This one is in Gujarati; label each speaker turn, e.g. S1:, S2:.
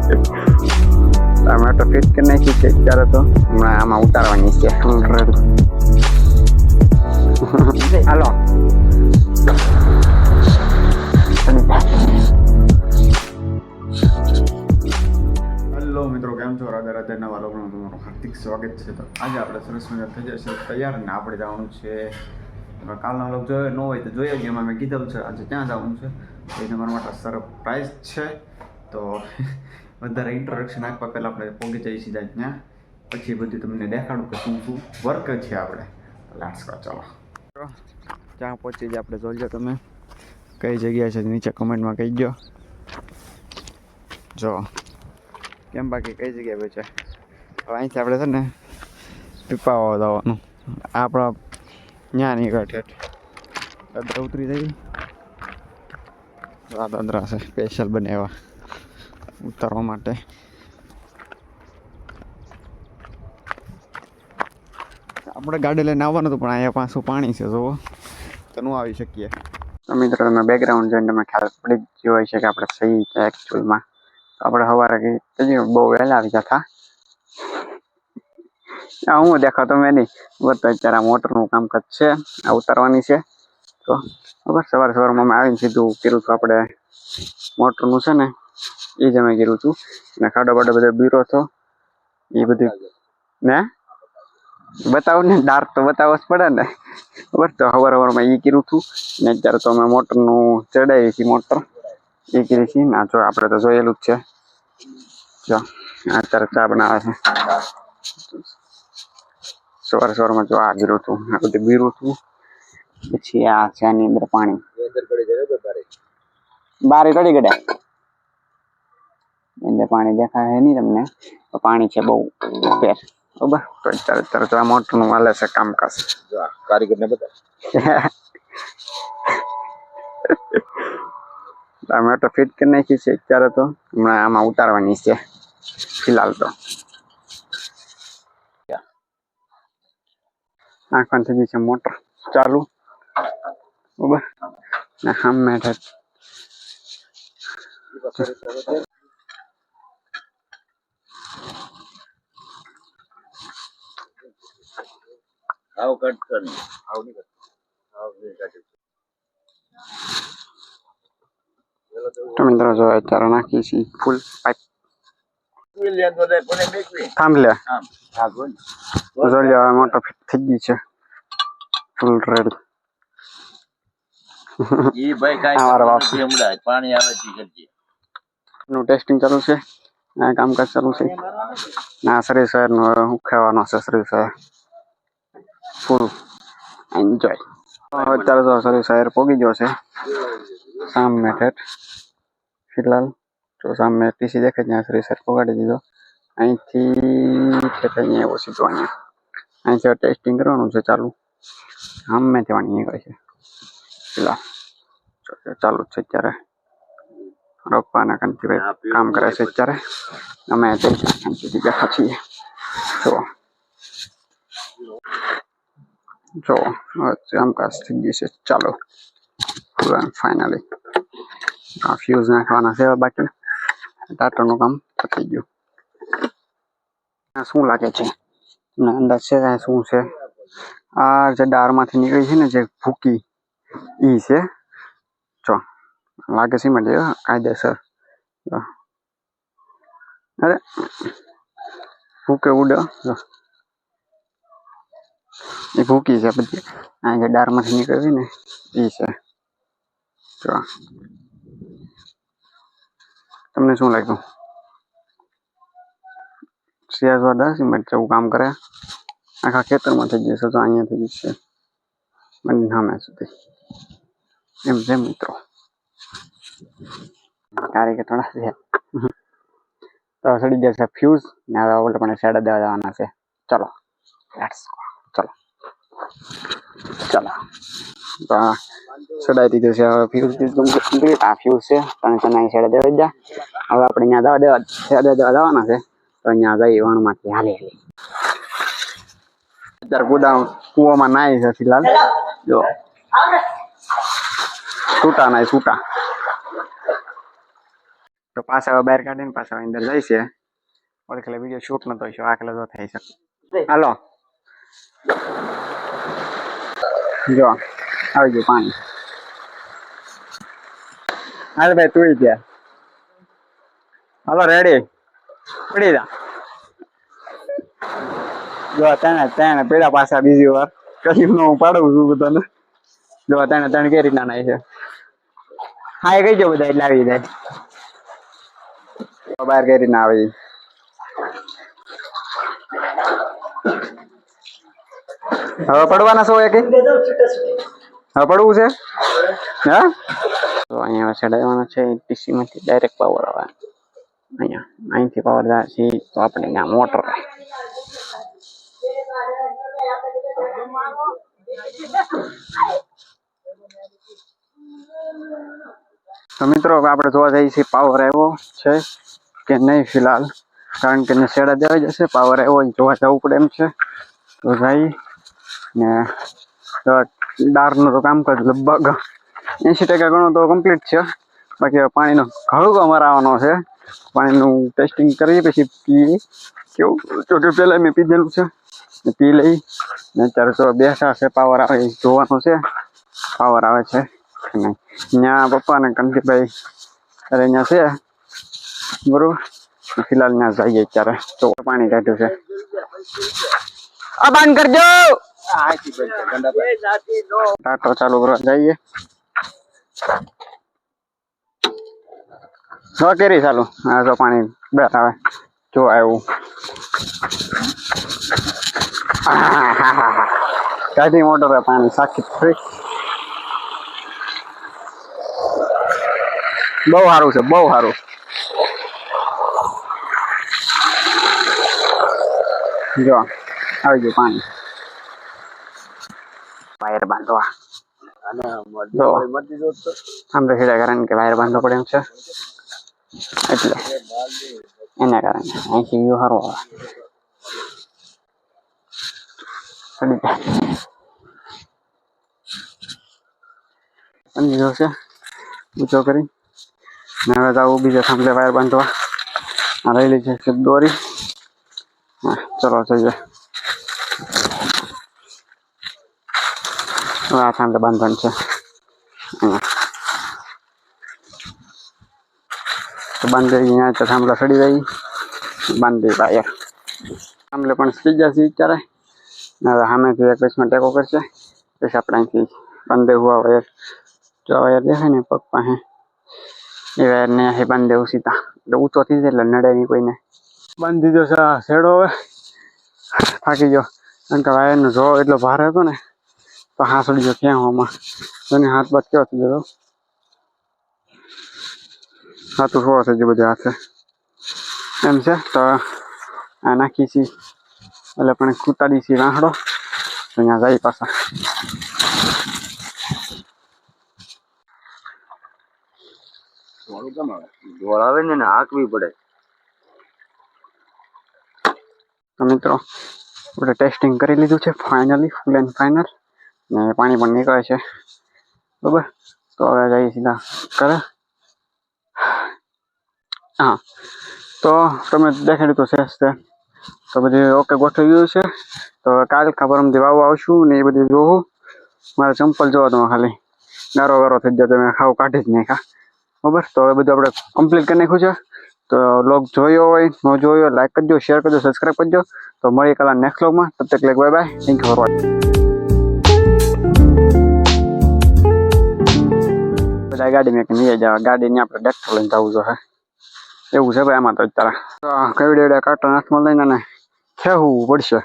S1: ટમેટો ફિટ કરી નાખી છે અત્યારે તો હમણાં આમાં ઉતારવાની છે હાલો હેલો મિત્રો, કેમ છો? રાધે રાધે. નવા લોકોનું તમારું હાર્દિક સ્વાગત છે. તો આજે આપણે સરસ મજા થઈ જશે તૈયાર ને આપણે જવાનું છે. કાલનો લોક જોયો ન હોય તો જોઈએ જ, એમાં મેં કીધું છે આજે ક્યાં જવાનું છે. એ તમારા માટે સરપ્રાઈઝ છે. તો વધારે ઇન્ટ્રોડક્શન આપવા પહેલાં આપણે પહોંચી જઈએ સીધા ત્યાં, પછી બધું તમને દેખાડું કે શું શું વર્ક છે આપણે. Let's go. ચાલો ત્યાં પહોંચી જાય આપણે. જોઈ લો તમે કઈ જગ્યા છે નીચે કમેન્ટમાં કહી દો. જો કેમ બાકી કઈ જગ્યાએ પહોંચે. હવે અહીંથી આપણે છે ને પીપાવા જવાનું. આપણા ત્યાં નીકળે ઠેઠ દાદરા ઉતરી જઈએ. આ દાદરા છે સ્પેશિયલ બનાવ્યા ઉતારવા માટે. આપણે ગાડી લઈને આવવાનું હતું પણ અહીંયા પાછું પાણી છે જોવો તો ન આવી શકીએ. તો મિત્રો તમે બેકગ્રાઉન્ડ જોઈને તમે ખ્યાલ પડી જ હોય છે કે આપણે સહી છે એકચ્યુઅલમાં. આપણે સવારે બહુ વહેલા આવી ગયા હતા. હું દેખાતો મેં નહીં બસ. અત્યારે મોટરનું કામકાજ છે, આ ઉતારવાની છે. તો બરાબર સવારમાં મેં આવીને સીધું કર્યું હતું આપણે મોટરનું છે ને એ જ અમે કર્યું હતું. અને ખાડો બાડો બધો બીરો હતો એ બધું ને બતાવો ને. ડાર્ક તો બતાવવો જ પડે ને બરાબર. તો સવારમાં એ કર્યું હતું ને અત્યારે તો અમે મોટરનું ચડાવી છીએ. મોટર એ કરી છીએ ના જો આપણે તો જોયેલું જ છે. જો અત્યારે ચા બનાવે છે. સવારમાં જો આ ગીરું હતું, આ બધું બીરું હતું. પછી આ છે આની અંદર પાણી બારે ચડી ગયા. અંદર પાણી દેખાય નહીં તમને, પાણી છે બહુ ફેર બરાબર. તો અત્યારે તો આ મોટરનું હાલે છે કામકાજ. કારીગરને બધા ટમેટો ફિટ કરી નાખી છે અત્યારે તો હમણાં આમાં ઉતારવાની છે ફિલહાલ તો. આંખમાં થઈ ગઈ છે મોટર ચાલુ બરાબર. ને સામે તો મિત્રો જો અત્યારે નાખી છે ફૂલ પાઇપ. થાંભ લે જો લે મોટર ફિટ થઈ ગઈ છે ફૂલ રેડી. પાણી આવે નું ટેસ્ટિંગ ચાલુ છે, કામકાજ ચાલુ છે. ના સર્વિસ વાયર નો ઉખાવાનો છે. Service wire full enjoy. અત્યારે તો સર્વિસ વાયર પોગી ગયો છે સામે ઠેઠ ફિલહાલ. તો સામે ટીસી દેખાય ત્યાં સર્વિસ વાયર પોગાડી દીધો. અહીંથી ઠેઠ અહીંયા એવો સીધો અહીંયા અહીંથી ટેસ્ટિંગ કરવાનું છે ચાલુ. સામે જવાની નીકળે છે ફિલહાલ. ચાલુ જ છે અત્યારે. રોપવાના કાંતિભાઈ કામ કરે છે અત્યારે. અમે સુધી બેઠા છીએ. જો કામકાજ થઈ ગયું છે ચાલો ફાઇનલી. આ ફ્યુઝ નાખવાના છે બાકી. ટાટરનું કામ પતી ગયું. શું લાગે છે અંદાજ છે શું છે? આ જે ડાળમાંથી નીકળી છે ને જે ભૂકી ઈ છે. જો લાગે સિમેન્ટ કાયદેસર. અરે ભૂકે ઉડે એ ભૂકી છે બધી. આ જે ડાળમાંથી નીકળવી ને એ છે. જો તમને શું લાગ્યું? સિયાઝવાદા સિમેન્ટ જેવું કામ કરે. આખા ખેતરમાં થઈ જશે તો અહીંયા થઈ જશે બંને સામે સુધી એમ છે મિત્રો. કારીગર થોડા છે તો સડી જશે ફ્યુઝ ને હવે ઓલે પણ સાઈડ દેવા જવાના છે. ચલો લેટ્સ ગો. ચલો તો સડાઈ દીધું છે હવે ફ્યુઝ કમ્પ્લીટ. આ ફ્યુઝ છે ત્રણ ચના સાઈડ દેવા જા. હવે આપણે અહીંયા દેવા જવાના છે. તો અહીંયા જઈ વણમાંથી હાલી અત્યારે કુવામાં નાય છે ફિલહાલ. જો છૂટા નાય છૂટા. તો પાછા બહાર કાઢીને પાછા અંદર જાય છે. ઓળખેલા વિડીયો શૂટ નતો થયો, આખલા જો થાય છે. હાલો જો આવી ગયું પાણી. હાલ ભાઈ તું ત્યાં હાલો રેડી પડી જા. જો તેને પેલા પાછા બીજી વાર કઈ હું પાડું છું બધાને. જો તેને કઈ રીતના નાય છે. હા એ કઈ જો બધા એટલે આવી જાય બહાર કઈ રીતના આવી. હવે પડવાના છો એક હવે પડવું છે હા. તો અહીંયા ચડાવવાનો છે ટીસી માંથી ડાયરેક્ટ પાવર આવે અહીંયા. અહીંથી પાવર જાય છે તો આપણે ત્યાં મોટર. તો મિત્રો આપણે જોવા જઈએ છીએ પાવર આવ્યો છે કે નહીં ફિલહાલ, કારણ કે શેડા દેવાઈ જશે. પાવર આવ્યો જોવા જવું પડે એમ છે. તો જઈ ને ડારનું તો કામકાજ લગભગ 80% ગણો તો કમ્પ્લીટ છે. બાકી પાણીનો ઘડો મરાવવાનો છે. પાણીનું ટેસ્ટિંગ કરીએ પછી પી કેવું. જોકે પહેલાં મેં પીધેલું છે, પી લઈ ને અત્યારે તો બેઠા છે. પાવર આવે જોવાનું છે પાવર આવે છે કે નહીં. ત્યાં પપ્પા ને કંકીભાઈ અરે અહીંયા છે બરોબર. ફિલહાલ ત્યાં જઈએ અત્યારે. તો પાણી કાઢ્યું છે. આ બંધ કરજો. ટાટો ચાલુ કરવા જઈએ. જો કેરી ચાલુ. હા જો પાણી બેઠ આવે જો આવ્યું. કાઢી મોટર પાણી સાખી ફ્રી. બહુ સારું છે, બહુ સારું. જો આવી ગયું પાણી. વાયર બાંધવા આમ ખેડા કારણ કે વાયર બાંધવો પડે એમ છે, એટલે એના કારણે અહીંથી વ્યૂ સારો આવે. સમજી છે ઊંચો કરી હવે જવું બીજા થાંભલે વાયર બાંધવા. રહેલી છે દોરી. હા ચલો જઈએ. આ થાંભલે બાંધવાનું છે. તો બાંધી અહીંયા તો થાંભલા સડી રહી. બાંધી વાયર થાંભલે પણ સડી જશે અત્યારે. હવે સામેથી 21માં ટેકો કરશે. પછી આપણે અહીંથી બાંધી હુआ વાયર. જો વાયર દેખાય ને પગ પાસે એ વાયરને અહીં બાંધી દેવું સીધા. એટલે ઊંચો થઈ જાય એટલે નડે નહીં કોઈને. બાંધી દીધો છે શેડો. હવે થાકી ગયો કારણ કે વાયરનો જો એટલો ભાર હતો ને તો હાથ સડી ગયો ખેંચવામાં. એને હાથ બાદ કેવો થઈ ગયો. હાથું સો થઈ ગયું બધું હાથે એમ છે. તો આ નાખી છીએ એટલે પણ કૂટાડી છીએ વાંહડો. અહીંયા જાય પાછા. ઢોળ આવે ને હાંકવી પડે. તો મિત્રો આપણે ટેસ્ટિંગ કરી લીધું છે ફાઇનલી, ફૂલ એન્ડ ફાઇનલ. ને પાણી પણ નીકળે છે બરાબર. તો હવે જઈએ સીધા કરે. હા તો તમે દેખાડ્યું તો શેષ છે. તો બધી ઓકે ગોઠવી ગયું છે. તો કાલ પરમથી વાવવા આવશું ને એ બધું જોવું. મારે ચંપલ જોવા તમે ખાલી ગારો ગારો થઈ જાય. તમે ખાવ કાઢી જ નહીં ખા બરાબર. તો હવે બધું આપણે કમ્પ્લીટ કરી નાખ્યું છે. તો લોગ જોયો હોય ન જોયો લાઈક કરજો, શેર કરજો, સબસ્ક્રાઈબ કરજો. તો મળીએ કાલે નેક્સ્ટ વ્લોગમાં. તબ તક bye bye. Thank you for watching. બધા ગાડી મેં નહીં જવા. ગાડીને આપણે ડેક્ટર લઈને જવું જોઈએ એવું છે ભાઈ. આમાં તો અત્યારે કઈ કાંટો હાથમાં લઈને ખેવું પડશે.